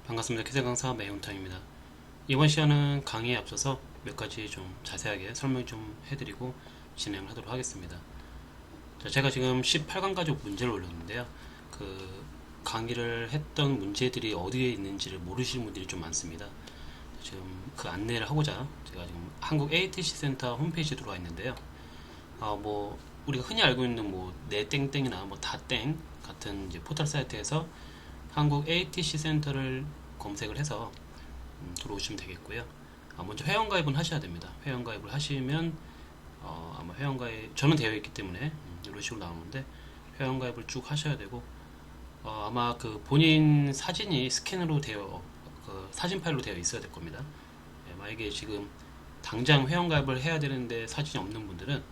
반갑습니다. 기생 강사 매운탕입니다. 이번 시간은 강의에 앞서서 몇 가지 좀 자세하게 설명 좀 해드리고 진행을 하도록 하겠습니다. 자, 제가 지금 18강 가족 문제를 올렸는데요. 그 강의를 했던 문제들이 어디에 있는지를 모르시는 분들이 좀 많습니다. 지금 그 안내를 하고자 제가 지금 한국 ATC 센터 홈페이지에 들어와 있는데요. 뭐 우리가 흔히 알고 있는 뭐 네땡땡이나 뭐 다땡 같은 이제 포털 사이트에서 한국 ATC 센터를 검색을 해서 들어오시면 되겠고요. 먼저 회원가입은 하셔야 됩니다. 회원가입을 하시면 아마 회원가입 저는 되어 있기 때문에 이런 식으로 나오는데 회원가입을 쭉 하셔야 되고 아마 그 본인 사진이 스캔으로 되어 그 사진 파일로 되어 있어야 될 겁니다. 만약에 지금 당장 회원가입을 해야 되는데 사진이 없는 분들은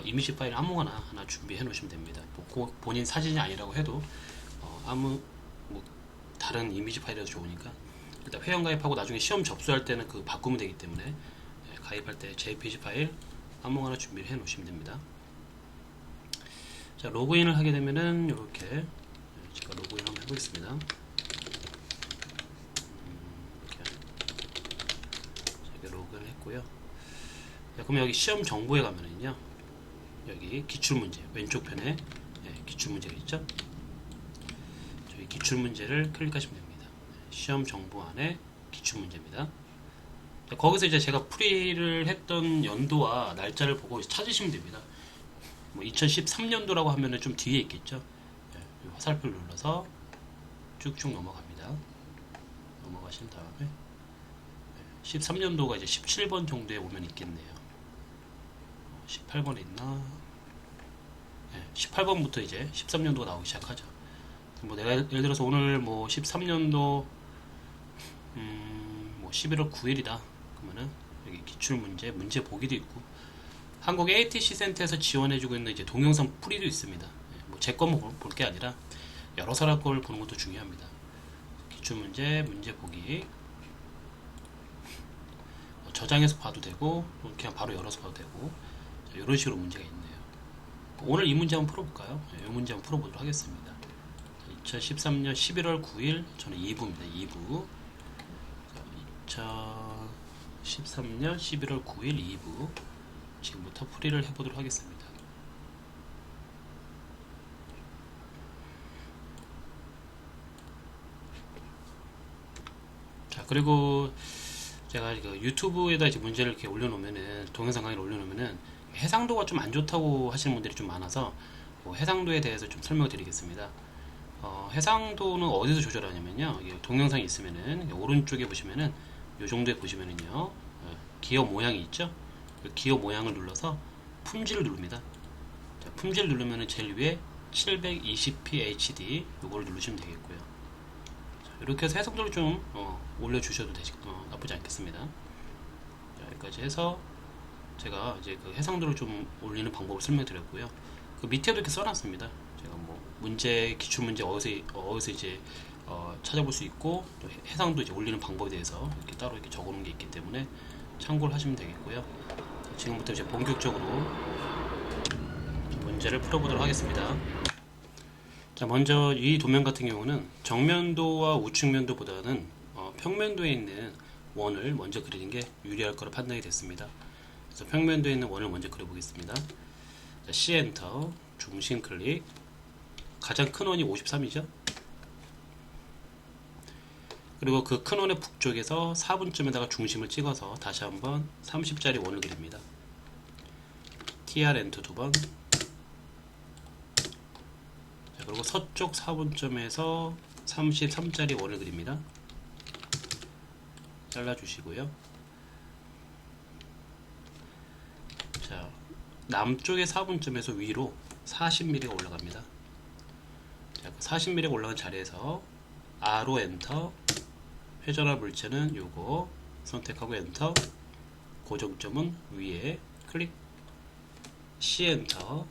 이미지 파일 아무거나 하나 준비해 놓으시면 됩니다. 뭐 본인 사진이 아니라고 해도 아무 뭐 다른 이미지 파일이라도 좋으니까 일단 회원가입하고 나중에 시험 접수할 때는 그 바꾸면 되기 때문에 가입할 때 JPG 파일 아무거나 준비를 해 놓으시면 됩니다. 자, 로그인을 하게 되면은 이렇게 제가 로그인 한번 해보겠습니다. 이렇게 로그인 했고요. 자, 그럼 여기 시험 정보에 가면은요, 여기 기출문제 왼쪽 편에 기출문제가 있죠. 저희 기출문제를 클릭하시면 됩니다. 시험 정보 안에 기출문제입니다. 거기서 이제 제가 풀이를 했던 연도와 날짜를 보고 찾으시면 됩니다. 뭐 2013년도라고 하면은 좀 뒤에 있겠죠. 화살표를 눌러서 쭉쭉 넘어갑니다. 넘어가신 다음에 13년도가 이제 17번 정도에 오면 있겠네요. 18번에 있나? 18번부터 이제 13년도가 나오기 시작하죠. 뭐 내가 예를 들어서 오늘 뭐 13년도 뭐 11월 9일이다. 그러면은 여기 기출 문제 보기도 있고 한국 ATC 센터에서 지원해주고 있는 이제 동영상 풀이도 있습니다. 뭐 제 것만 볼 게 아니라 여러 사람 걸 보는 것도 중요합니다. 기출 문제 보기 저장해서 봐도 되고 그냥 바로 열어서 봐도 되고 이런 식으로 문제가 있네요. 오늘 이 문제 한번 풀어볼까요? 이 문제 한번 풀어보도록 하겠습니다. 2013년 11월 9일 저는 2부입니다. 2부 2013년 11월 9일 2부 지금부터 풀이를 해보도록 하겠습니다. 자, 그리고 제가 그 유튜브에다 이제 문제를 이렇게 올려놓으면은 동영상 강의를 올려놓으면은 해상도가 좀 안 좋다고 하시는 분들이 좀 많아서 뭐 해상도에 대해서 좀 설명을 드리겠습니다. 해상도는 어디서 조절하냐면요. 동영상이 있으면은 오른쪽에 보시면은 이 정도에 보시면은요. 기어 모양이 있죠. 그 기어 모양을 눌러서 품질을 누릅니다. 자, 품질 누르면은 제일 위에 720p HD 이걸 누르시면 되겠고요. 자, 이렇게 해서 해상도를 좀 올려주셔도 나쁘지 않겠습니다. 자, 여기까지 해서 제가 이제 그 해상도를 좀 올리는 방법을 설명드렸고요. 그 밑에도 이렇게 써놨습니다. 제가 뭐 문제 기출 문제 어디서 이제 찾아볼 수 있고 또 해상도 이제 올리는 방법에 대해서 이렇게 따로 이렇게 적어놓은 게 있기 때문에 참고를 하시면 되겠고요. 지금부터 이제 본격적으로 문제를 풀어보도록 하겠습니다. 자, 먼저 이 도면 같은 경우는 정면도와 우측면도보다는 평면도에 있는 원을 먼저 그리는 게 유리할 거로 판단이 됐습니다. 그래서 평면도에 있는 원을 먼저 그려보겠습니다. 자, C 엔터, 중심 클릭. 가장 큰 원이 53이죠. 그리고 그 큰 원의 북쪽에서 4분점에다가 중심을 찍어서 다시 한번 30짜리 원을 그립니다. TR 엔터 두 번. 자, 그리고 서쪽 4분점에서 33짜리 원을 그립니다. 잘라주시고요. 자, 남쪽의 4분점에서 위로 40mm가 올라갑니다. 자, 40mm가 올라간 자리에서 R로 엔터, 회전할 물체는 요거 선택하고 엔터, 고정점은 위에 클릭, C 엔터,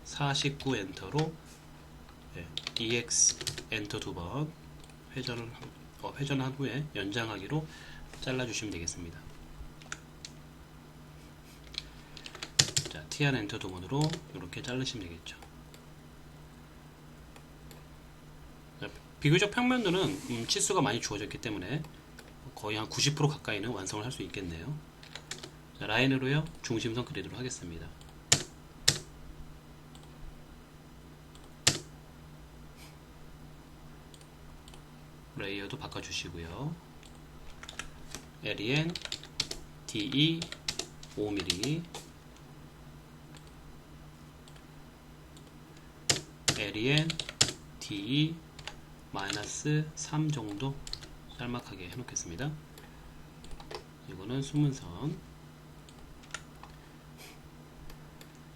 49 엔터로 EX 엔터 두 번 회전한 후에 연장하기로 잘라주시면 되겠습니다. 자, TR 엔터 두 번으로 이렇게 자르시면 되겠죠. 비교적 평면도는 치수가 많이 주어졌기 때문에 거의 한 90% 가까이는 완성을 할 수 있겠네요. 자, 라인으로요 중심선 그리도록 하겠습니다. 레이어도 바꿔주시고요. LEN DE 5mm, LEN DE -3 정도 짤막하게 해놓겠습니다. 이거는 숨은선.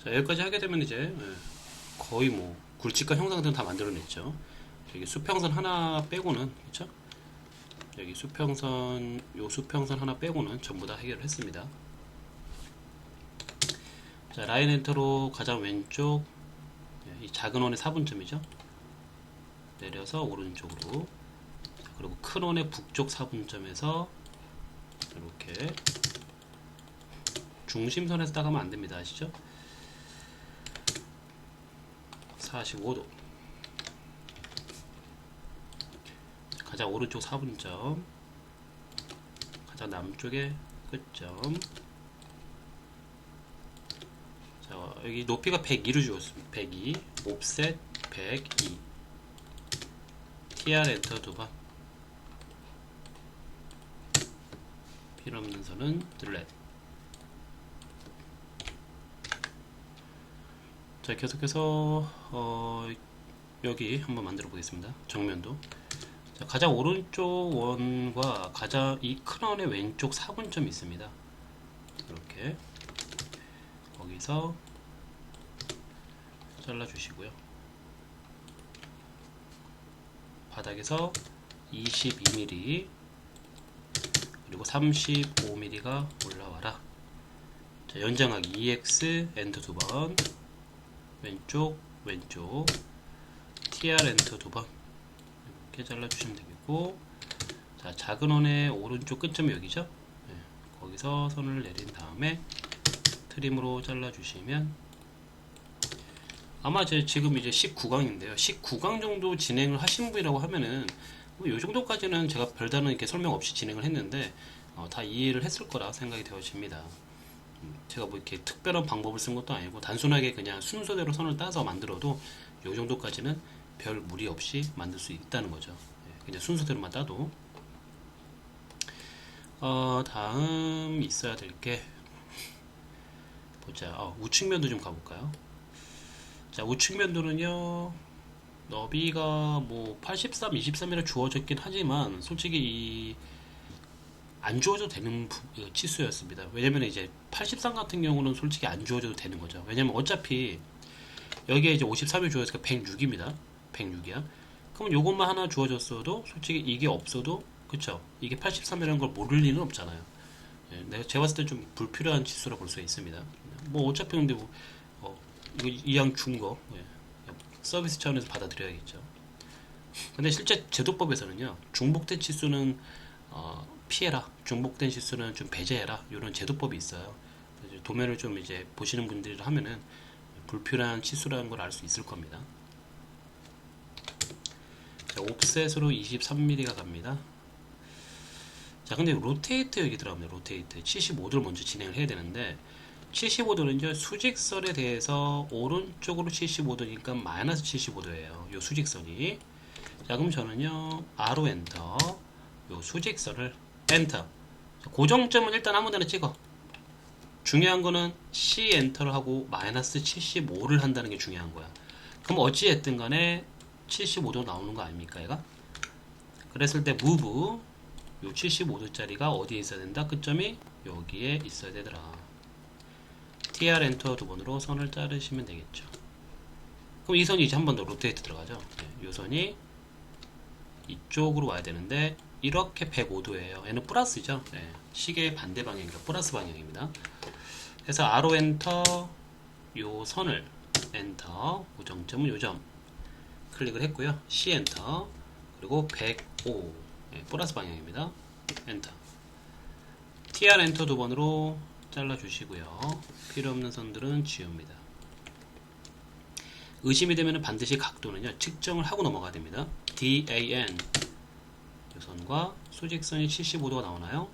자, 여기까지 하게 되면 이제 거의 뭐 굵직한 형상들은 다 만들어냈죠. 여기 수평선 하나 빼고는, 그쵸? 여기 수평선, 요 수평선 하나 빼고는 전부 다 해결을 했습니다. 자, 라인 엔터로 가장 왼쪽 이 작은 원의 4분점이죠. 내려서 오른쪽으로, 그리고 큰 원의 북쪽 4분점에서 이렇게 중심선에서 따가면 안됩니다. 아시죠? 45도 가장 오른쪽 4분점, 가장 남쪽의 끝점. 자, 여기 높이가 102로 주었습니다. 102, 옵셋 102, TR 엔터 두번, 필요없는 선은 들렛. 자, 계속해서 여기 한번 만들어 보겠습니다. 정면도. 자, 가장 오른쪽 원과 가장 이 큰 원의 왼쪽 4분점이 있습니다. 이렇게 거기서 잘라 주시고요. 바닥에서 22mm 그리고 35mm가 올라와라. 자, 연장하기 EX 엔터 두번, 왼쪽 왼쪽 TR 엔터 두번 이렇게 잘라주시면 되겠고, 자, 작은 원의 오른쪽 끝점이 여기죠. 네, 거기서 선을 내린 다음에 트림으로 잘라주시면, 아마 지금 이제 19강인데요 19강 정도 진행을 하신 분이라고 하면은 이 정도까지는 제가 별다른 이렇게 설명 없이 진행을 했는데 다 이해를 했을 거라 생각이 되어집니다. 제가 뭐 이렇게 특별한 방법을 쓴 것도 아니고 단순하게 그냥 순서대로 선을 따서 만들어도 이 정도까지는 별 무리 없이 만들 수 있다는 거죠. 그냥 순서대로만 따도. 다음 있어야 될 게, 보자. 우측면도 좀 가볼까요? 자, 우측면도는요 너비가 뭐 83, 23이라 주어졌긴 하지만 솔직히 안 주어져도 되는 치수였습니다. 왜냐면 이제 83 같은 경우는 솔직히 안 주어져도 되는 거죠. 왜냐면 어차피 여기에 이제 53이 주어졌으니까 106입니다. 106이야. 그러면 요것만 하나 주어졌어도 솔직히 이게 없어도, 그쵸? 이게 83이라는 걸 모를 리는 없잖아요. 내가 제가 봤을 때 좀 불필요한 치수라 볼 수 있습니다. 뭐 어차피 근데 뭐 이거 이왕 준 거 서비스 차원에서 받아들여야겠죠. 근데 실제 제도법에서는요 중복된 치수는 피해라, 중복된 치수는 좀 배제해라, 이런 제도법이 있어요. 도면을 좀 이제 보시는 분들이 하면은 불필요한 치수라는 걸 알 수 있을 겁니다. 자, 옵셋으로 23mm가 갑니다. 자, 근데 로테이트 여기 들어갑니다. 로테이트 75도를 먼저 진행을 해야 되는데, 75도는 이제 수직선에 대해서 오른쪽으로 75도니까 마이너스 75도예요. 요 수직선이. 자, 그럼 저는요 R로 엔터, 요 수직선을 엔터. 고정점은 일단 아무데나 찍어. 중요한 거는 C 엔터를 하고 마이너스 75를 한다는 게 중요한 거야. 그럼 어찌됐든 간에 75도 나오는 거 아닙니까, 얘가? 그랬을 때 move 요 75도짜리가 어디에 있어야 된다? 끝점이 여기에 있어야 되더라. TR 엔터 두 번으로 선을 자르시면 되겠죠. 그럼 이 선이 이제 한 번 더 로테이트 들어가죠. 이 선이 이쪽으로 와야 되는데 이렇게 105도예요. 얘는 플러스죠. 시계의 반대 방향이니까 플러스 방향입니다. 그래서 R로 엔터, 요 선을 엔터, 고정점은 요점 클릭을 했고요. C 엔터, 그리고 105 플러스 방향입니다. 엔터. TR 엔터 두 번으로 잘라 주시고요. 필요 없는 선들은 지웁니다. 의심이 되면 반드시 각도는요 측정을 하고 넘어가야 됩니다. DAN 이 선과 수직선이 75도가 나오나요?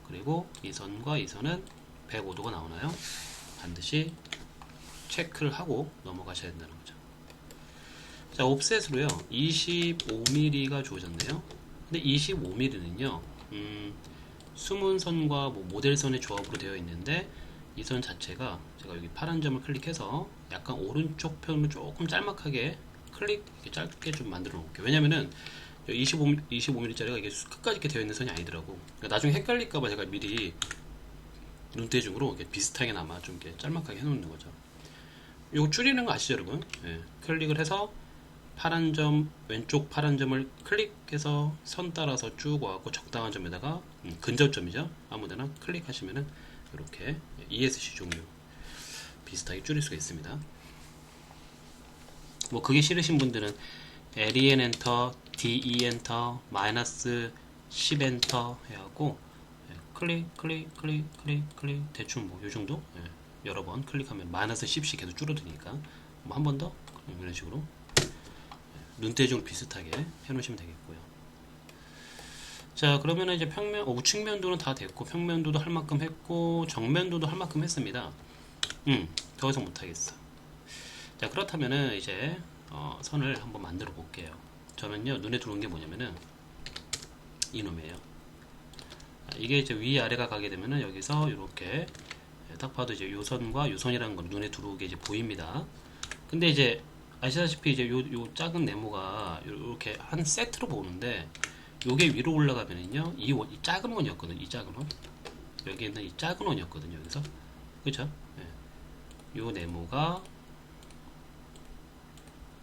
그리고 이 선과 이 선은 105도가 나오나요? 반드시 체크를 하고 넘어가셔야 된다는 거죠. 자, 옵셋으로요 25mm가 주어졌네요. 근데 25mm는요 숨은 선과 뭐 모델선의 조합으로 되어 있는데 이 선 자체가 제가 여기 파란 점을 클릭해서 약간 오른쪽 편을 조금 짤막하게 클릭 이렇게 짧게 좀 만들어 놓을게요. 왜냐면은 25mm 짜리가 이게 끝까지 이렇게 되어 있는 선이 아니더라고. 그러니까 나중에 헷갈릴까봐 제가 미리 눈대중으로 이렇게 비슷하게나마 좀 이렇게 짤막하게 해놓는 거죠. 이거 줄이는 거 아시죠, 여러분? 예, 클릭을 해서 파란 점, 왼쪽 파란 점을 클릭해서 선 따라서 쭉 와갖고 적당한 점에다가 근접점이죠. 아무데나 클릭하시면은 이렇게 ESC 종류 비슷하게 줄일 수가 있습니다. 뭐 그게 싫으신 분들은 LEN 엔터, DE 엔터, 마이너스 10 엔터 해갖고 클릭 대충 뭐 요정도 여러 번 클릭하면 마이너스 10씩 계속 줄어드니까 뭐 한 번 더 이런 식으로 눈대중을 비슷하게 해놓으시면 되겠고요. 자, 그러면 이제 평면, 우측면도는 다 됐고 평면도도 할 만큼 했고 정면도도 할 만큼 했습니다. 더 이상 못하겠어. 자, 그렇다면은 이제 선을 한번 만들어 볼게요. 저는요 눈에 들어온 게 뭐냐면은 이놈이에요. 이게 이제 위아래가 가게 되면은 여기서 이렇게 딱 봐도 이제 요 선과 요 선이라는 건 눈에 들어오게 이제 보입니다. 근데 이제 아시다시피 이제 요 작은 네모가 이렇게 한 세트로 보는데 요게 위로 올라가면은요 이 작은 원이었거든요. 이 작은 원 여기 있는 이 작은 원이었거든요. 여기서 그쵸? 예. 요 네모가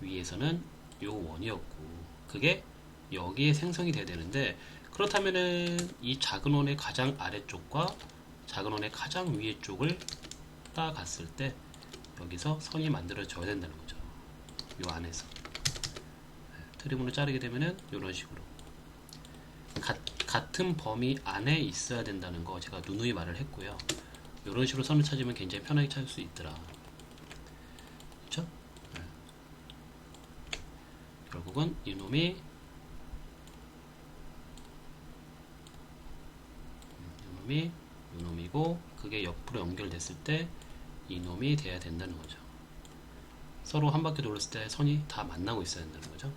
위에서는 요 원이었고 그게 여기에 생성이 돼야 되는데 그렇다면은 이 작은 원의 가장 아래쪽과 작은 원의 가장 위에 쪽을 따갔을 때 여기서 선이 만들어져야 된다는 거죠. 요 안에서 트림으로 자르게 되면은 이런 식으로 같은 범위 안에 있어야 된다는 거 제가 누누이 말을 했고요. 이런 식으로 선을 찾으면 굉장히 편하게 찾을 수 있더라. 그쵸? 네. 결국은 이놈이 이놈이고 그게 옆으로 연결됐을 때 이놈이 돼야 된다는 거죠. 서로 한 바퀴 돌았을 때 선이 다 만나고 있어야 된다는 거죠.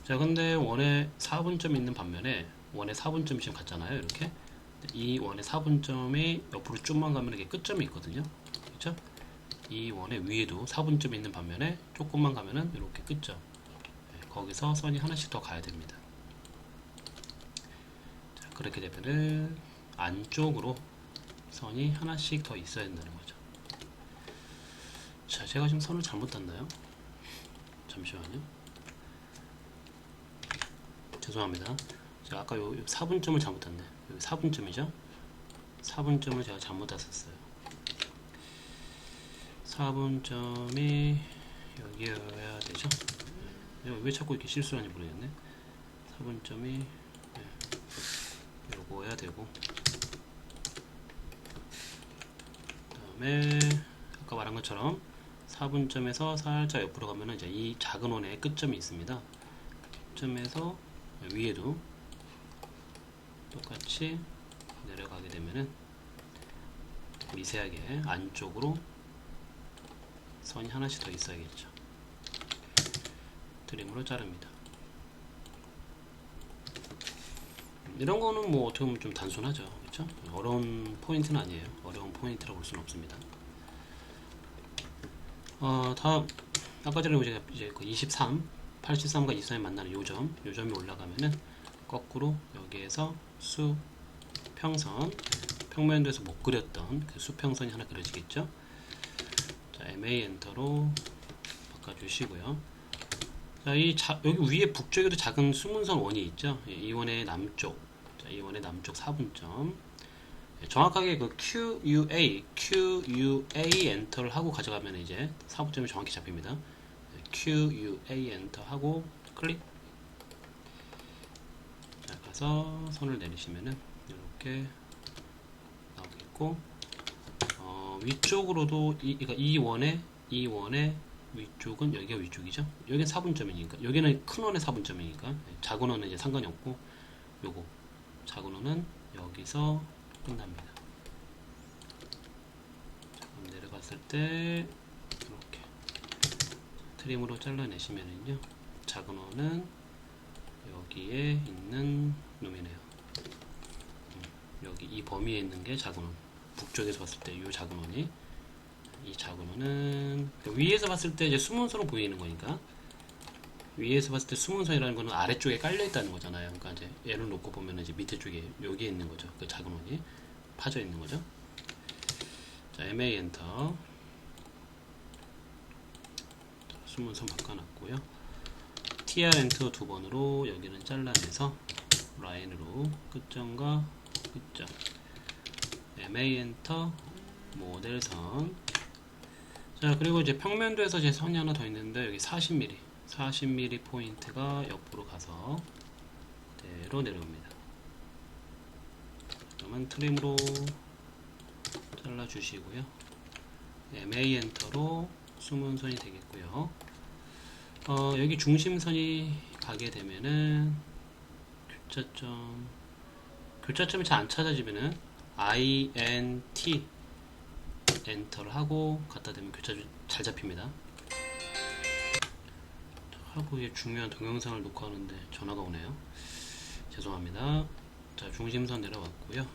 자, 근데 원의 4분점이 있는 반면에 원의 4분점이 지금 같잖아요. 이렇게 이 원의 4분점이 옆으로 좀만 가면 이게 끝점이 있거든요. 그렇죠? 이 원의 위에도 4분점이 있는 반면에 조금만 가면은 이렇게 끝점. 네, 거기서 선이 하나씩 더 가야 됩니다. 자, 그렇게 되면은 안쪽으로 선이 하나씩 더 있어야 된다는 거죠. 자, 제가 지금 선을 잘못 땄나요? 잠시만요. 죄송합니다. 제가 아까 요 4분점을 잘못 땄네. 여기 4분점이죠? 4분점을 제가 잘못 땄었어요. 4분점이 여기여야 되죠? 왜 자꾸 이렇게 실수하는지 모르겠네. 4분점이 요거여야 되고 그 다음에 아까 말한 것처럼 4분점에서 살짝 옆으로 가면은 이제 이 작은 원의 끝점이 있습니다. 끝점에서 위에도 똑같이 내려가게 되면은 미세하게 안쪽으로 선이 하나씩 더 있어야겠죠. 트림으로 자릅니다. 이런 거는 뭐 어떻게 보면 좀 단순하죠. 그렇죠? 어려운 포인트는 아니에요. 어려운 포인트라고 볼 수는 없습니다. 다음 아까 전에 제가 이제 그 23, 83과 23이 만나는 요점이 올라가면은 거꾸로 여기에서 수평선, 평면도에서 못 그렸던 그 수평선이 하나 그려지겠죠. 자, MA 엔터로 바꿔주시고요. 자, 여기 위에 북쪽에도 작은 수문선 원이 있죠. 이 원의 남쪽, 자, 이 원의 남쪽 4분점. 정확하게 그 QUA 엔터를 하고 가져가면 이제 4분점이 정확히 잡힙니다. QUA 엔터 하고 클릭. 자, 가서 선을 내리시면은 이렇게 나오겠고, 위쪽으로도 그러니까 이 원의 이 원의 위쪽은 여기가 위쪽이죠. 여기는 4분점이니까 여기는 큰 원의 4분점이니까 작은 원은 이제 상관이 없고 요거 작은 원은 여기서 끝납니다. 그럼 내려갔을 때 이렇게 트림으로 잘라내시면은요 작은 원은 여기에 있는 놈이네요. 여기 이 범위에 있는 게 작은 원. 북쪽에서 봤을 때 이 작은 원이 이 작은 원은 위에서 봤을 때 이제 수문선으로 보이는 거니까 위에서 봤을 때 수문선이라는 거는 아래쪽에 깔려 있다는 거잖아요. 그러니까 이제 얘를 놓고 보면 이제 밑에 쪽에 여기에 있는 거죠. 그 작은 원이 파져 있는 거죠. 자, MA 엔터. 수문선 바꿔놨고요. TR 엔터 두 번으로 여기는 잘라내서 라인으로 끝점과 끝점. MA 엔터 모델선. 자, 그리고 이제 평면도에서 제 선이 하나 더 있는데 여기 40mm 포인트가 옆으로 가서 그대로 내려옵니다. 그러면 트림으로 잘라 주시고요. MA 엔터로 수문선이 되겠고요. 여기 중심선이 가게 되면은 교차점이 잘 안 찾아지면은 INT 엔터를 하고 갖다 대면 교차점이 잘 잡힙니다. 하고 이게 중요한 동영상을 녹화하는데 전화가 오네요. 죄송합니다. 자, 중심선 내려왔고요.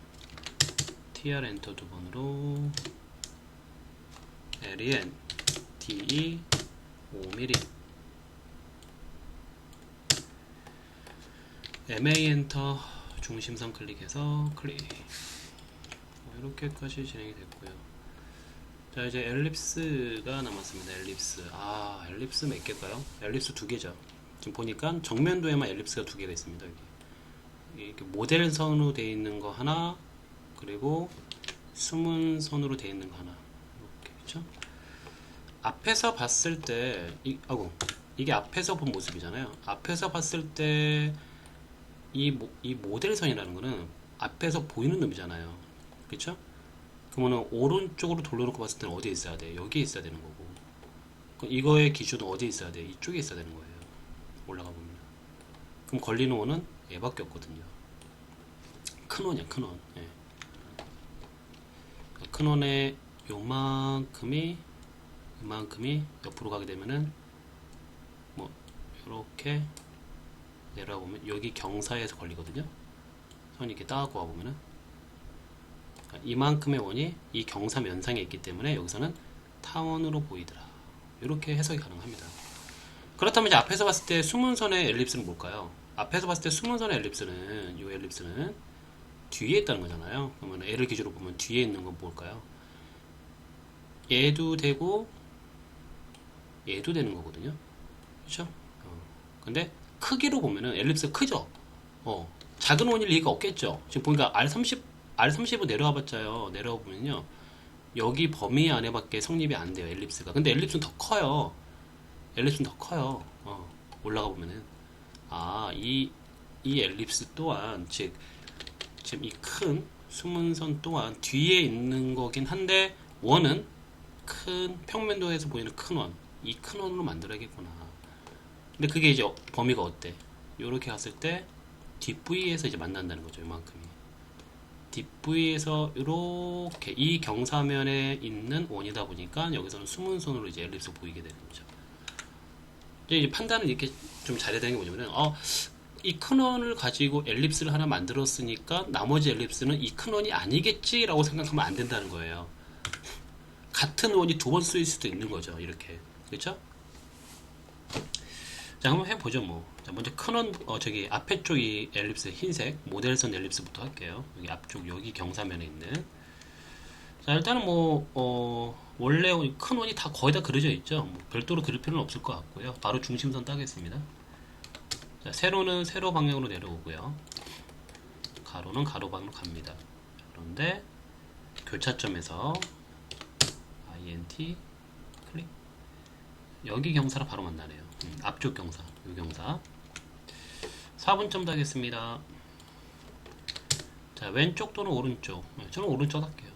TR 엔터 두 번으로 LEN DE 5mm MA 엔터 중심선 클릭해서 클릭. 이렇게까지 진행이 됐고요. 자, 이제 엘립스가 남았습니다. 엘립스 몇 개일까요? 엘립스 두 개죠. 지금 보니까 정면도에만 엘립스가 두 개가 있습니다. 여기 이렇게 모델선으로 되어 있는 거 하나, 그리고 수문선으로 되어 있는 거 하나. 이렇게 그렇죠? 앞에서 봤을 때 이게 앞에서 본 모습이잖아요. 앞에서 봤을 때 이 모델선이라는 거는 앞에서 보이는 놈이잖아요. 그렇죠? 그러면 오른쪽으로 돌려놓고 봤을 때는 어디에 있어야 돼? 여기에 있어야 되는 거고. 그럼 이거의 기준은 어디에 있어야 돼? 이쪽에 있어야 되는 거예요. 올라가 보면. 그럼 걸리는 원은 얘밖에 없거든요. 큰 원이야, 큰 원. 예. 큰 원의 요만큼이 옆으로 가게 되면은 뭐 이렇게 내려와 보면 여기 경사에서 걸리거든요. 선이 이렇게 따갖고 와 보면은 이만큼의 원이 이 경사 면상에 있기 때문에 여기서는 타원으로 보이더라. 이렇게 해석이 가능합니다. 그렇다면 이제 앞에서 봤을 때 수문선의 엘립스는 뭘까요? 앞에서 봤을 때 수문선의 엘립스는 이 엘립스는 뒤에 있다는 거잖아요. 그러면 L을 기준으로 보면 뒤에 있는 건 뭘까요? 얘도 되고 얘도 되는 거거든요. 그렇죠? 근데 크기로 보면은 엘립스가 크죠? 작은 원일 리가 없겠죠? 지금 보니까 R30으로 내려와 봤자요. 내려와 보면요. 여기 범위 안에밖에 성립이 안 돼요. 엘립스가. 근데 엘립스는 더 커요. 올라가 보면은. 이 엘립스 또한, 지금 이 큰 수문선 또한 뒤에 있는 거긴 한데, 원은 큰 평면도에서 보이는 큰 원. 이 큰 원으로 만들어야겠구나. 근데 그게 이제 범위가 어때? 요렇게 갔을 때 뒷부위에서 이제 만난다는 거죠. 요만큼이. 뒷부위에서 이렇게 이 경사면에 있는 원이다 보니까 여기서는 수문선으로 이제 엘립스 보이게 되는 거죠. 이제 판단을 이렇게 좀 잘해야 되는 게 뭐냐면은 이 큰 원을 가지고 엘립스를 하나 만들었으니까 나머지 엘립스는 이 큰 원이 아니겠지라고 생각하면 안 된다는 거예요. 같은 원이 두 번 쓰일 수도 있는 거죠. 이렇게. 그렇죠? 자, 한번 해보죠, 뭐. 자, 먼저 큰 원, 앞에 쪽이 엘립스, 흰색, 모델선 엘립스부터 할게요. 여기 앞쪽, 여기 경사면에 있는. 자, 일단은 원래 큰 원이 다 거의 다 그려져 있죠. 뭐 별도로 그릴 필요는 없을 것 같고요. 바로 중심선 따겠습니다. 자, 세로는 세로 방향으로 내려오고요. 가로는 가로 방향으로 갑니다. 그런데, 교차점에서, INT, 클릭. 여기 경사랑 바로 만나네요. 앞쪽 경사, 이 경사. 4분점 하겠습니다. 자, 왼쪽 또는 오른쪽. 저는 오른쪽 할게요.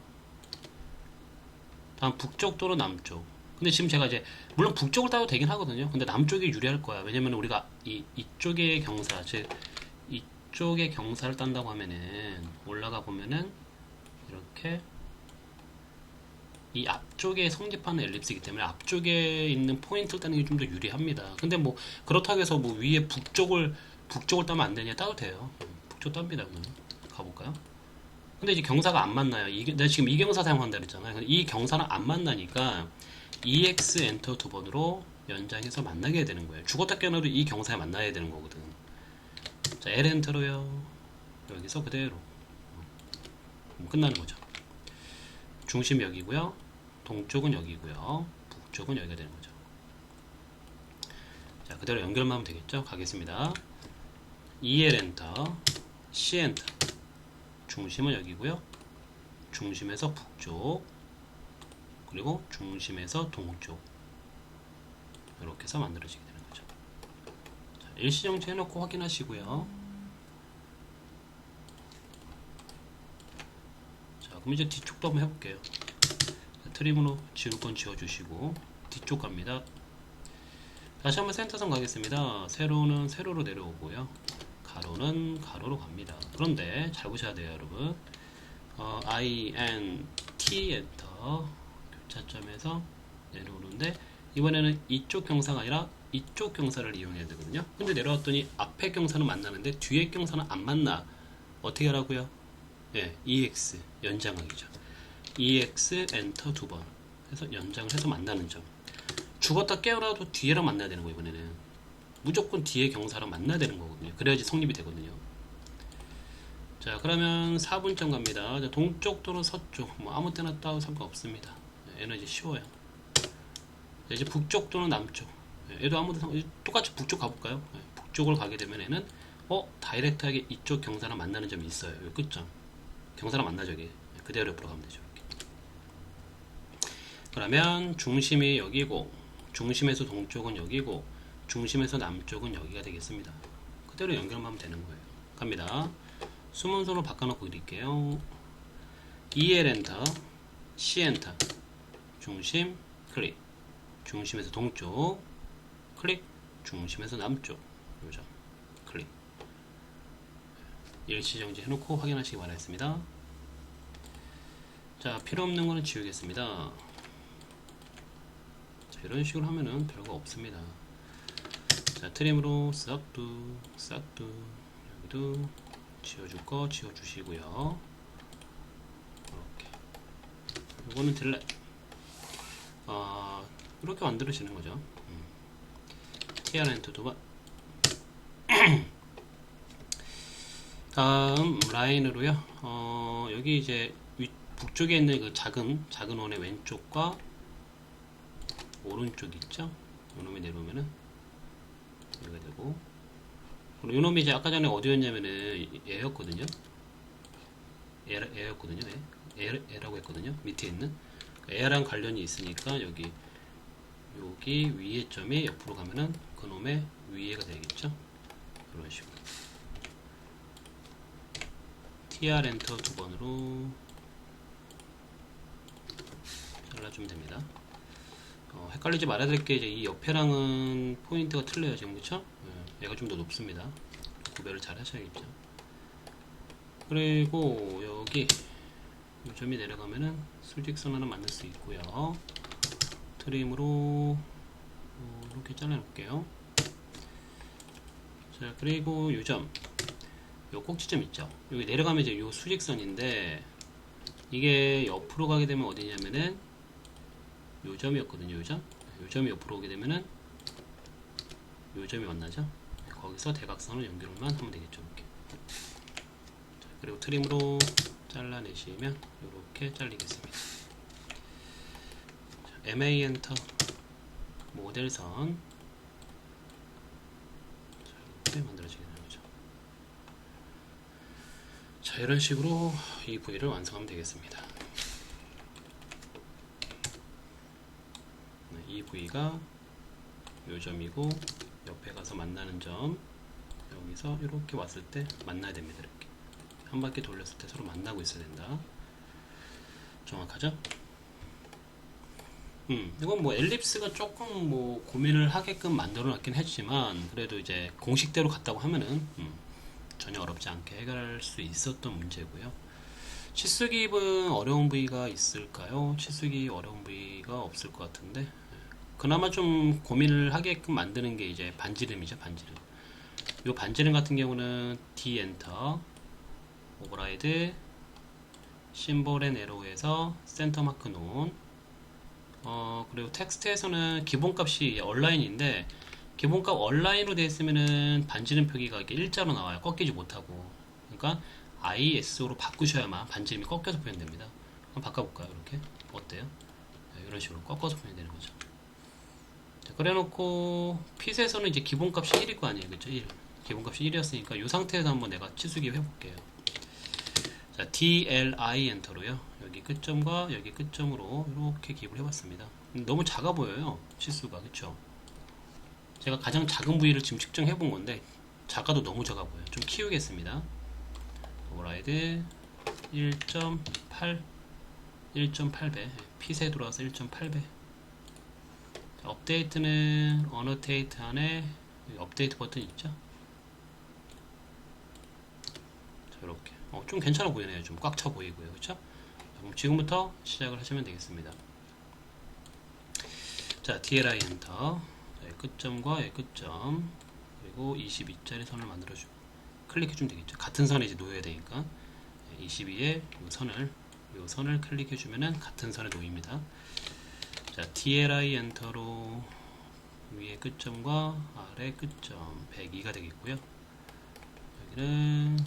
다음 북쪽 또는 남쪽. 근데 지금 제가 이제 물론 북쪽을 따도 되긴 하거든요. 근데 남쪽이 유리할 거야. 왜냐면 우리가 이쪽의 경사, 즉 이쪽의 경사를 딴다고 하면은 올라가 보면은 이렇게 이 앞쪽에 성립하는 엘립스이기 때문에 앞쪽에 있는 포인트를 따는 게 좀 더 유리합니다. 근데 뭐 그렇다고 해서 뭐 위에 북쪽을 따면 안 되냐? 따도 돼요. 북쪽 땁니다. 그러면 가볼까요? 근데 이제 경사가 안 만나요. 내가 지금 이 경사 사용한다 그랬잖아요. 이 경사는 안 만나니까 EX 엔터 두 번으로 연장해서 만나게 되는 거예요. 죽었다 깨어나도 이 경사에 만나야 되는 거거든. 자, L 엔터로요. 여기서 그대로 끝나는 거죠. 중심 여기고요. 동쪽은 여기고요. 북쪽은 여기가 되는 거죠. 자, 그대로 연결만 하면 되겠죠? 가겠습니다. EL 엔터, C 엔터. 중심은 여기고요. 중심에서 북쪽, 그리고 중심에서 동쪽. 이렇게 해서 만들어지게 되는 거죠. 자, 일시정지 해놓고 확인하시고요. 자, 그럼 이제 뒤쪽도 한번 해볼게요. 자, 트림으로 지울 건 지워주시고 뒤쪽 갑니다. 다시 한번 센터선 가겠습니다. 세로는 세로로 내려오고요. 가로는 가로로 갑니다. 그런데 잘 보셔야 돼요, 여러분. I, N, T 엔터 교차점에서 내려오는데 이번에는 이쪽 경사가 아니라 이쪽 경사를 이용해야 되거든요. 근데 내려왔더니 앞에 경사는 만나는데 뒤에 경사는 안 만나. 어떻게 하라고요? 예, EX 연장하기죠. EX 엔터 두 번 해서 연장을 해서 만나는 점. 죽었다 깨어나도 뒤에랑 만나야 되는 거예요. 이번에는 무조건 뒤에 경사랑 만나야 되는 거거든요. 그래야지 성립이 되거든요. 자, 그러면 4분점 갑니다. 자, 동쪽 또는 서쪽 뭐 아무 때나 따도 상관없습니다. 에너지 쉬워요. 자, 이제 북쪽 또는 남쪽 얘도 아무도 똑같이 북쪽 가볼까요? 북쪽을 가게 되면 얘는 다이렉트하게 이쪽 경사랑 만나는 점이 있어요. 요 끝점 경사랑 만나죠. 이게 그대로 옆으로 가면 되죠. 이렇게. 그러면 중심이 여기고 중심에서 동쪽은 여기고 중심에서 남쪽은 여기가 되겠습니다. 그대로 연결만 하면 되는 거예요. 갑니다. 수문선으로 바꿔놓고 드릴게요. EL 엔터, C 엔터, 중심, 클릭, 중심에서 동쪽, 클릭, 중심에서 남쪽, 요점, 클릭. 일시정지 해놓고 확인하시기 바라겠습니다. 자, 필요없는 거는 지우겠습니다. 자, 이런 식으로 하면은 별거 없습니다. 자, 트림으로 싹두 여기도 지워줄 거 지워주시고요. 이렇게 요거는 딜렛. 이렇게 만들어지는 거죠. TR 엔터 두 번. 다음 라인으로요. 여기 이제 북쪽에 있는 그 작은 원의 왼쪽과 오른쪽 있죠? 요놈이 내려오면은 여기가 되고, 그리고 요놈이 이제 아까 전에 어디였냐면은 얘였거든요. 얘였거든요. 얘라고 했거든요. 밑에 있는 얘랑 관련이 있으니까 여기 위에 점이 옆으로 가면은 그놈의 위에가 되겠죠. 이런 식으로 TR 엔터 두 번으로 잘라주면 됩니다. 헷갈리지 말아야 될 게 이제 이 옆에랑은 포인트가 틀려요. 지금 그쵸? 얘가 좀 더 높습니다. 구별을 잘 하셔야겠죠. 그리고 여기 이 점이 내려가면은 수직선 하나 만들 수 있고요. 트림으로 이렇게 잘라 놓을게요. 자, 그리고 이 점, 요 꼭지점 있죠? 여기 내려가면 이제 요 수직선인데 이게 옆으로 가게 되면 어디냐면은 요 점이었거든요. 요 점이 옆으로 오게 되면은 요 점이 만나죠. 거기서 대각선을 연결만 하면 되겠죠. 이렇게. 자, 그리고 트림으로 잘라내시면 이렇게 잘리겠습니다. 자, MA 엔터 모델선. 자, 이렇게 만들어지게 되는 거죠. 자, 이런 식으로 이 부위를 완성하면 되겠습니다. 이 부위가 요 점이고 옆에 가서 만나는 점, 여기서 이렇게 왔을 때 만나야 됩니다. 이렇게 한 바퀴 돌렸을 때 서로 만나고 있어야 된다. 정확하죠? 이건 뭐 엘립스가 조금 뭐 고민을 하게끔 만들어 놨긴 했지만 그래도 이제 공식대로 갔다고 하면은 전혀 어렵지 않게 해결할 수 있었던 문제고요. 치수기입은 어려운 부위가 있을까요? 치수기 어려운 부위가 없을 것 같은데 그나마 좀 고민을 하게끔 만드는 게 이제 반지름이죠. 반지름. 이 반지름 같은 경우는 D 엔터 오버라이드 심볼 앤 에로우에서 센터 마크 논 그리고 텍스트에서는 기본값이 얼라인인데 기본값 얼라인으로 되어 있으면은 반지름 표기가 이렇게 일자로 나와요. 꺾이지 못하고. 그러니까 ISO로 바꾸셔야만 반지름이 꺾여서 표현됩니다. 한번 바꿔볼까요? 이렇게 어때요? 네, 이런 식으로 꺾어서 표현되는 거죠. 자, 그래놓고 핏에서는 이제 기본값이 1일 거 아니에요, 그렇죠? 1. 기본값이 1이었으니까 이 상태에서 한번 내가 치수기입 해볼게요. 자, DLI 엔터로요. 여기 끝점과 여기 끝점으로 이렇게 기입을 해봤습니다. 너무 작아 보여요, 치수가, 그쵸? 제가 가장 작은 부위를 지금 측정해 본 건데 작아도 너무 작아 보여요. 좀 키우겠습니다. 오버라이드 1.8 1.8배 핏에 들어와서 1.8배. 업데이트는 어노테이트 안에 업데이트 버튼 있죠? 자, 이렇게 좀 괜찮아 보이네요. 좀 꽉 차 보이고요, 그쵸? 그럼 지금부터 시작을 하시면 되겠습니다. 자, DLI 엔터. 자, 끝점과 끝점 그리고 22짜리 선을 만들어주고 클릭해주면 되겠죠. 같은 선에 이제 놓여야 되니까 22에 이 선을 클릭해주면은 같은 선에 놓입니다. 자, DLI 엔터로 위에 끝점과 아래 끝점 102가 되겠고요. 여기는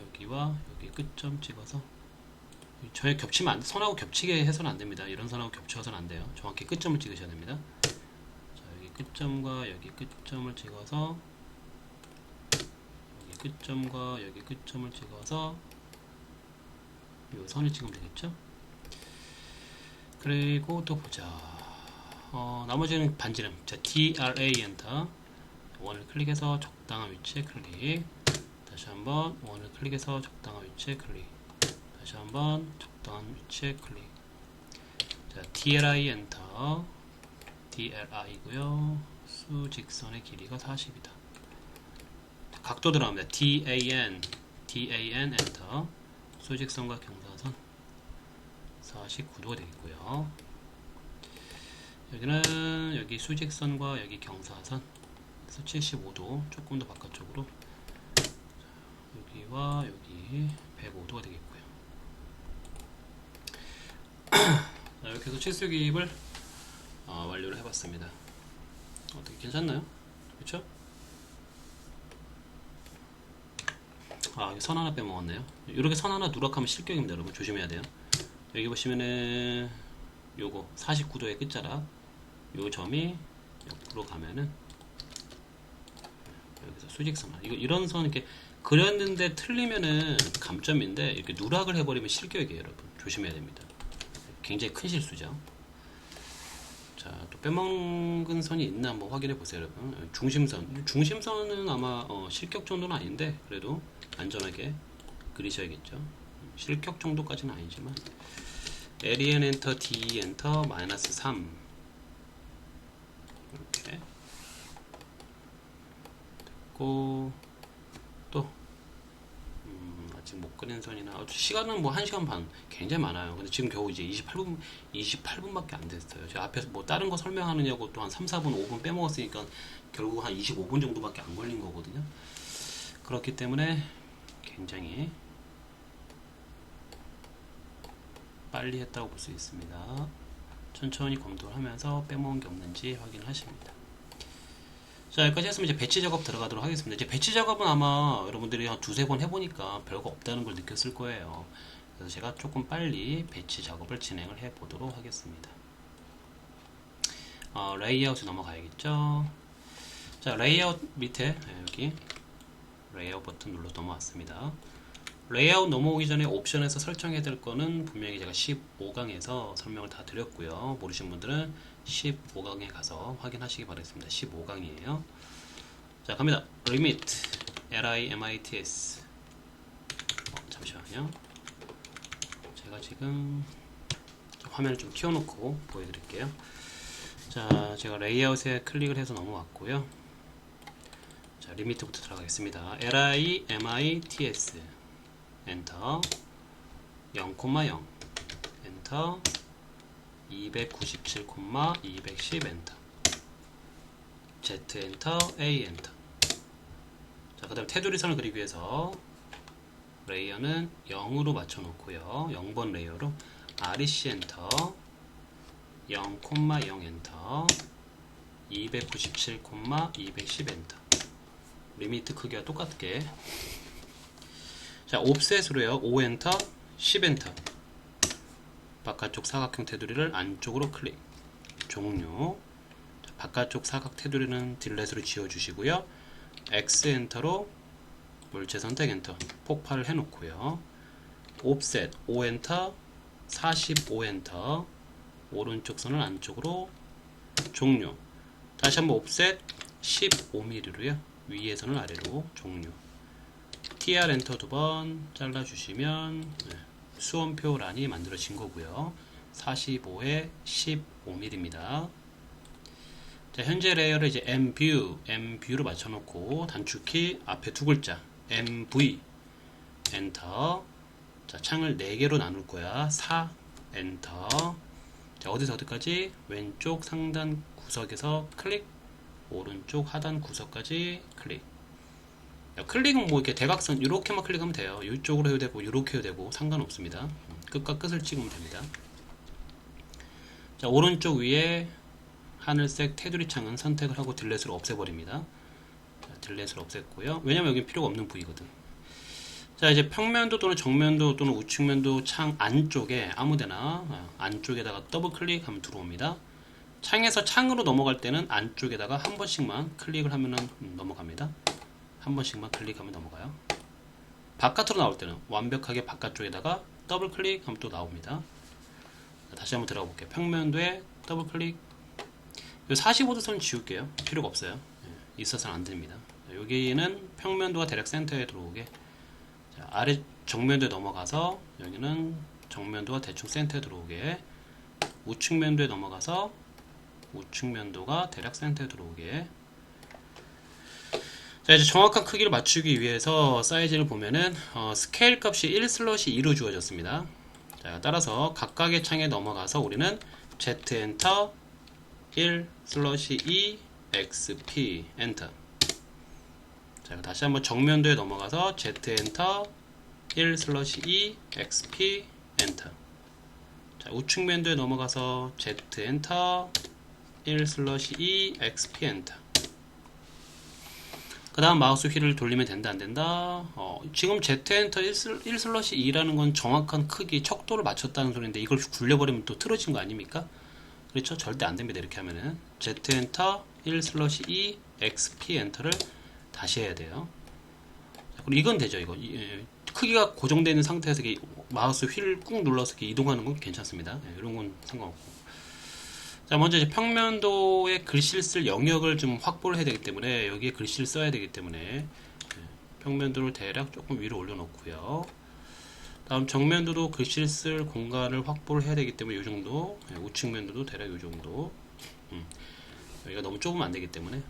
여기와 여기 끝점 찍어서 전혀 겹치면 안 돼. 선하고 겹치게 해서는 안 됩니다. 이런 선하고 겹쳐서는 안 돼요. 정확히 끝점을 찍으셔야 됩니다. 자, 여기 끝점과 여기 끝점을 찍어서 여기 끝점과 여기 끝점을 찍어서 이 선을 찍으면 되겠죠. 그리고 또 보자. 나머지는 반지름. 자, DRA 엔터. 원을 클릭해서 적당한 위치에 클릭. 다시 한번 원을 클릭해서 적당한 위치에 클릭. 다시 한번 적당한 위치에 클릭. 자, DLI 엔터. DLI고요. 수직선의 길이가 40이다. 각도 들어갑니다. DAN 엔터. 수직선과 경사선 49도가 되겠고요. 여기는 여기 수직선과 여기 경사선 그래서 75도 조금 더 바깥쪽으로 여기와 여기 105도가 되겠고요. 자, 이렇게 해서 치수기입을 완료를 해봤습니다. 어떻게 괜찮나요? 그렇죠? 선 하나 빼먹었네요. 이렇게 선 하나 누락하면 실격입니다. 여러분 조심해야 돼요. 여기 보시면은 요거 49도의 끝자락 요 점이 옆으로 가면은 여기서 수직선 이런 선 이렇게 그렸는데 틀리면은 감점인데 이렇게 누락을 해버리면 실격이에요. 여러분 조심해야 됩니다. 굉장히 큰 실수죠. 자, 또 빼먹은 선이 있나 한번 확인해 보세요. 여러분 중심선은 아마 실격 정도는 아닌데 그래도 안전하게 그리셔야겠죠. 실격 정도까지는 아니지만 LEN 엔터 D 엔터 마이너스 3 이렇게 됐고 또 아직 못 그린 선이나 시간은 뭐 1시간 반 굉장히 많아요. 근데 지금 겨우 이제 28분밖에 안 됐어요. 제가 앞에서 뭐 다른 거 설명하느냐고 또 한 3, 4분, 5분 빼먹었으니까 결국 한 25분 정도밖에 안 걸린 거거든요. 그렇기 때문에 굉장히 빨리 했다고 볼 수 있습니다. 천천히 검토를 하면서 빼먹은 게 없는지 확인하십니다. 자, 여기까지 했으면 이제 배치 작업 들어가도록 하겠습니다. 이제 배치 작업은 아마 여러분들이 한 두세 번 해보니까 별거 없다는 걸 느꼈을 거예요. 그래서 제가 조금 빨리 배치 작업을 진행을 해 보도록 하겠습니다. 레이아웃에 넘어가야겠죠. 자, 레이아웃 밑에 여기 레이아웃 버튼 눌러 넘어왔습니다. 레이아웃 넘어오기 전에 옵션에서 설정해야 될 거는 분명히 제가 15강에서 설명을 다 드렸고요. 모르신 분들은 15강에 가서 확인하시기 바라겠습니다. 15강이에요. 자, 갑니다. Limit LIMITS 잠시만요. 제가 지금 화면을 좀 키워놓고 보여드릴게요. 자, 제가 레이아웃에 클릭을 해서 넘어왔고요. 자, 리미트부터 들어가겠습니다. LIMITS 엔터 0,0 엔터 297,210 엔터 Z 엔터 A 엔터. 자, 그 다음 테두리 선을 그리기 위해서 레이어는 0으로 맞춰놓고요. 0번 레이어로 REC 엔터 0,0 엔터 297,210 엔터. 리미트 크기와 똑같게. 자, 옵셋으로요. 5 엔터 10 엔터. 바깥쪽 사각형 테두리를 안쪽으로 클릭. 종료. 자, 바깥쪽 사각 테두리는 딜렛으로 지워주시고요. X 엔터로 물체 선택 엔터. 폭발을 해놓고요. 옵셋 5 엔터 45 엔터. 오른쪽 선을 안쪽으로 종료. 다시 한번 옵셋 15mm로요. 위에 선을 아래로 종료. TR 엔터 2번 잘라주시면 수험표 란이 만들어진 거고요. 45에 15mm입니다. 자, 현재 레이어를 이제 MV로 맞춰놓고 단축키 앞에 두 글자 MV 엔터. 자, 창을 4개로 나눌 거야. 4 엔터. 자, 어디서 어디까지? 왼쪽 상단 구석에서 클릭, 오른쪽 하단 구석까지 클릭. 야, 클릭은 뭐 이렇게 대각선 이렇게만 클릭하면 돼요. 이쪽으로 해도 되고 이렇게 해도 되고 상관없습니다. 끝과 끝을 찍으면 됩니다. 자, 오른쪽 위에 하늘색 테두리 창은 선택을 하고 딜렛을 없애버립니다. 자, 딜렛을 없앴고요. 왜냐면 여기 필요가 없는 부위거든. 자, 이제 평면도 또는 정면도 또는 우측면도 창 안쪽에 아무데나 안쪽에다가 더블 클릭하면 들어옵니다. 창에서 창으로 넘어갈 때는 안쪽에다가 한 번씩만 클릭을 하면 넘어갑니다. 한 번씩만 클릭하면 넘어가요. 바깥으로 나올 때는 완벽하게 바깥쪽에다가 더블 클릭하면 또 나옵니다. 자, 다시 한번 들어가 볼게요. 평면도에 더블 클릭. 45도 선 지울게요. 필요가 없어요. 있어서는 안 됩니다. 여기는 평면도가 대략 센터에 들어오게. 자, 아래 정면도에 넘어가서 여기는 정면도가 대충 센터에 들어오게. 우측면도에 넘어가서 우측면도가 대략 센터에 들어오게. 자, 이제 정확한 크기를 맞추기 위해서 사이즈를 보면은 스케일 값이 1/2로 주어졌습니다. 자, 따라서 각각의 창에 넘어가서 우리는 Z 엔터 1/2 XP 엔터. 자, 다시 한번 정면도에 넘어가서 Z 엔터 1/2 XP 엔터. 자, 우측면도에 넘어가서 Z 엔터 1/2 XP 엔터. 그 다음 마우스 휠을 돌리면 된다 안된다? 지금 Z 엔터 1/2라는 건 정확한 크기 척도를 맞췄다는 소리인데 이걸 굴려버리면 또 틀어진 거 아닙니까? 그렇죠? 절대 안됩니다. 이렇게 하면은 Z 엔터 1/2 XP 엔터를 다시 해야 돼요. 그리고 이건 되죠. 이거 크기가 고정되어 있는 상태에서 마우스 휠을 꾹 눌러서 이동하는 건 괜찮습니다. 이런 건 상관없고. 자, 먼저 이제 평면도에 글씨를 쓸 영역을 좀 확보를 해야 되기 때문에 여기에 글씨를 써야 되기 때문에 평면도를 대략 조금 위로 올려놓고요. 다음 정면도도 글씨를 쓸 공간을 확보를 해야 되기 때문에 이 정도. 우측면도도 대략 이 정도. 여기가 너무 좁으면 안 되기 때문에.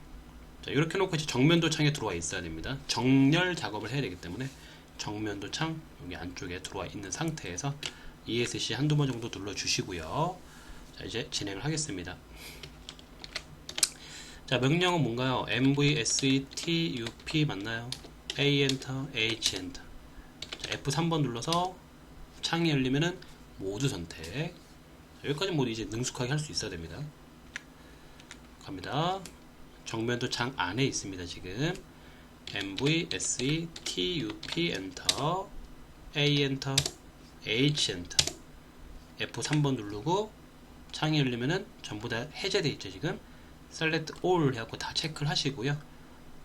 자, 이렇게 놓고 이제 정면도 창에 들어와 있어야 됩니다. 정렬 작업을 해야 되기 때문에 정면도 창 여기 안쪽에 들어와 있는 상태에서 ESC 한두 번 정도 눌러 주시고요. 자, 이제 진행을 하겠습니다. 자, 명령은 뭔가요? MVSETUP 맞나요? A 엔터, H 엔터. 자, F3번 눌러서 창이 열리면은 모두 선택. 자, 여기까지 모두 이제 능숙하게 할 수 있어야 됩니다. 갑니다. 정면도 창 안에 있습니다. 지금 MVSETUP 엔터, A 엔터, H 엔터. F3번 누르고 창이 열리면은 전부 다 해제되어 있죠. 지금 Select All 해갖고 다 체크를 하시고요.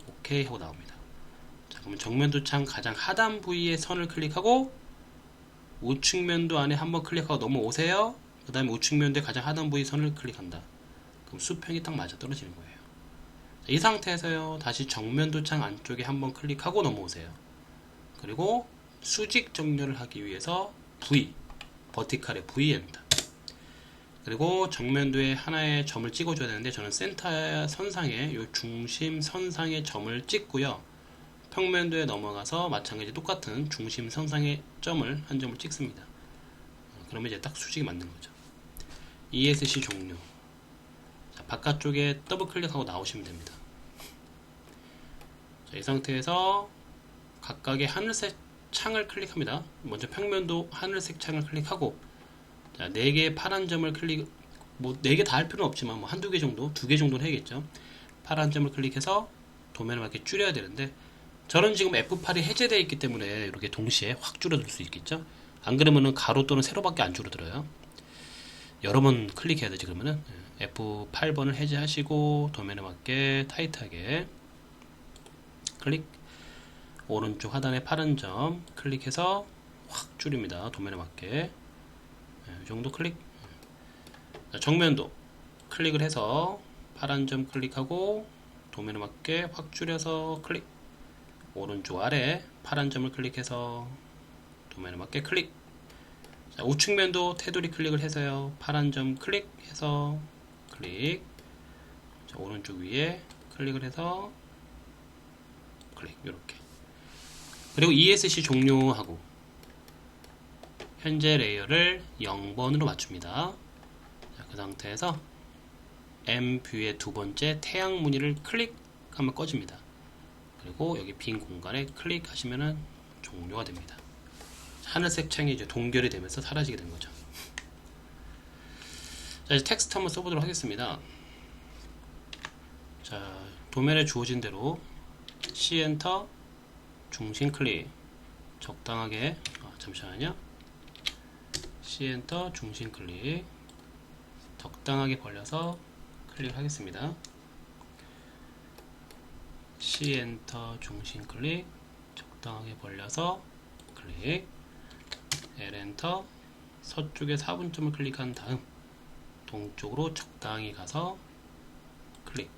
OK 하고 나옵니다. 자, 그러면 정면도 창 가장 하단 부위에 선을 클릭하고 우측면도 안에 한번 클릭하고 넘어오세요. 그 다음에 우측면도의 가장 하단 부위 선을 클릭한다. 그럼 수평이 딱 맞아 떨어지는 거예요. 자, 이 상태에서요. 다시 정면도 창 안쪽에 한번 클릭하고 넘어오세요. 그리고 수직 정렬을 하기 위해서 V, 버티칼의 V 엔터. 그리고 정면도에 하나의 점을 찍어줘야 되는데 저는 센터 선상에 요 중심 선상에 점을 찍고요. 평면도에 넘어가서 마찬가지 똑같은 중심 선상에 점을 한 점을 찍습니다. 그러면 이제 딱 수직이 맞는 거죠. ESC 종료. 자, 바깥쪽에 더블 클릭하고 나오시면 됩니다. 자, 이 상태에서 각각의 하늘색 창을 클릭합니다. 먼저 평면도 하늘색 창을 클릭하고, 자, 4개의 파란 점을 클릭, 뭐 4개 다 할 필요는 없지만 뭐 한두 개 정도, 2개 정도는 해야겠죠. 파란 점을 클릭해서 도면을 이렇게 줄여야 되는데, 저는 지금 F8이 해제되어 있기 때문에 이렇게 동시에 확 줄어들 수 있겠죠. 안 그러면은 가로 또는 세로밖에 안 줄어들어요. 여러 번 클릭해야 되지. 그러면은 F8번을 해제하시고 도면에 맞게 타이트하게 클릭, 오른쪽 하단에 파란 점 클릭해서 확 줄입니다. 도면에 맞게 이 정도 클릭. 정면도 클릭을 해서 파란 점 클릭하고 도면에 맞게 확 줄여서 클릭, 오른쪽 아래 파란 점을 클릭해서 도면에 맞게 클릭. 자, 우측면도 테두리 클릭을 해서요. 파란 점 클릭해서 클릭. 자, 오른쪽 위에 클릭을 해서 클릭. 이렇게. 그리고 ESC 종료하고 현재 레이어를 0번으로 맞춥니다. 자, 그 상태에서 M 뷰의 두 번째 태양 무늬를 클릭하면 꺼집니다. 그리고 여기 빈 공간에 클릭하시면은 종료가 됩니다. 하늘색 창이 이제 동결이 되면서 사라지게 된 거죠. 자, 이제 텍스트 한번 써보도록 하겠습니다. 자, 도면에 주어진 대로 C 엔터, 중심 클릭, 적당하게, 잠시만요. C 엔터, 중심 클릭, 적당하게 벌려서 클릭하겠습니다. C 엔터, 중심 클릭, 적당하게 벌려서 클릭, L 엔터, 서쪽에 4분점을 클릭한 다음 동쪽으로 적당히 가서 클릭.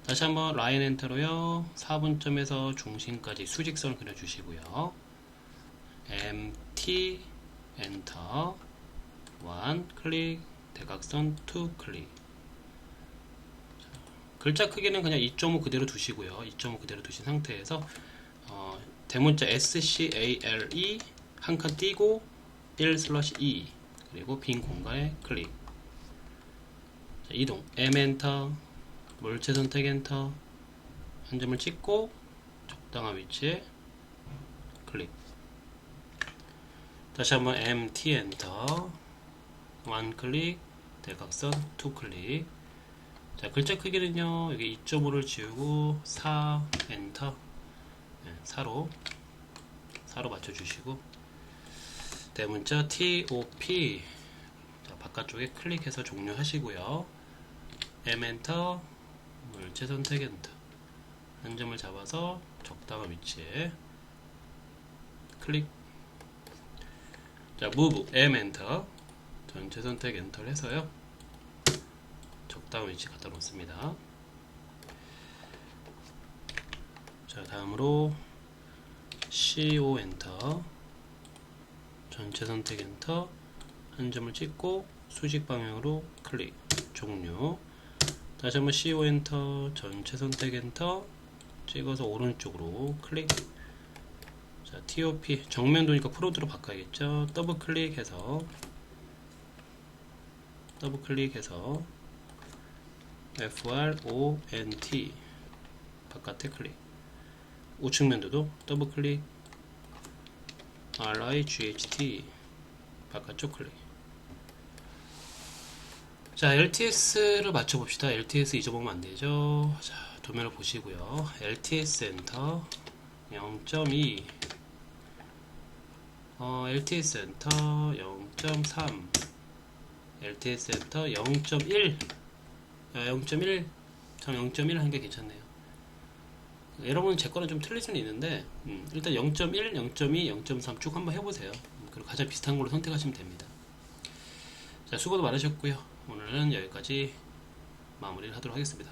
다시 한번 라인 엔터로요. 4분점에서 중심까지 수직선을 그려주시고요. MT 엔터 1 클릭, 대각선 2 클릭. 자, 글자 크기는 그냥 2.5 그대로 두시고요. 2.5 그대로 두신 상태에서 대문자 SCALE 한 칸 띄고 1/2 그리고 빈 공간에 클릭. 자, 이동 M 엔터, 물체 선택 엔터, 한 점을 찍고 적당한 위치에 클릭. 다시 한번 MT 엔터 1 클릭, 대각선 2 클릭. 자, 글자 크기는요 여기 2.5를 지우고 4 엔터, 4로 맞춰주시고 대문자 TOP, 자, 바깥쪽에 클릭해서 종료하시고요. M 엔터, 물체 선택 엔터, 한 점을 잡아서 적당한 위치에 클릭. 자, move M 엔터, 전체 선택 엔터를 해서요. 적당한 위치 갖다 놓습니다. 자, 다음으로 CO 엔터, 전체 선택 엔터, 한 점을 찍고 수직 방향으로 클릭, 종료. 다시 한번 CO 엔터, 전체 선택 엔터, 찍어서 오른쪽으로 클릭. 자, TOP 정면도니까 프론트로 바꿔야겠죠. 더블 클릭해서 FRONT 바깥에 클릭. 우측면도도 더블 클릭, RIGHT 바깥쪽 클릭. 자, LTS를 맞춰봅시다. LTS 잊어보면 안되죠. 자, 도면을 보시고요. LTS 엔터 0.2, LTS 엔터 0.3, LTS 엔터 0.1. 0.1, 전 0.1 하는 게 괜찮네요. 여러분 제 거는 좀 틀릴 수는 있는데 일단 0.1, 0.2, 0.3 쭉 한번 해보세요. 그리고 가장 비슷한 걸로 선택하시면 됩니다. 자, 수고도 많으셨고요. 오늘은 여기까지 마무리를 하도록 하겠습니다.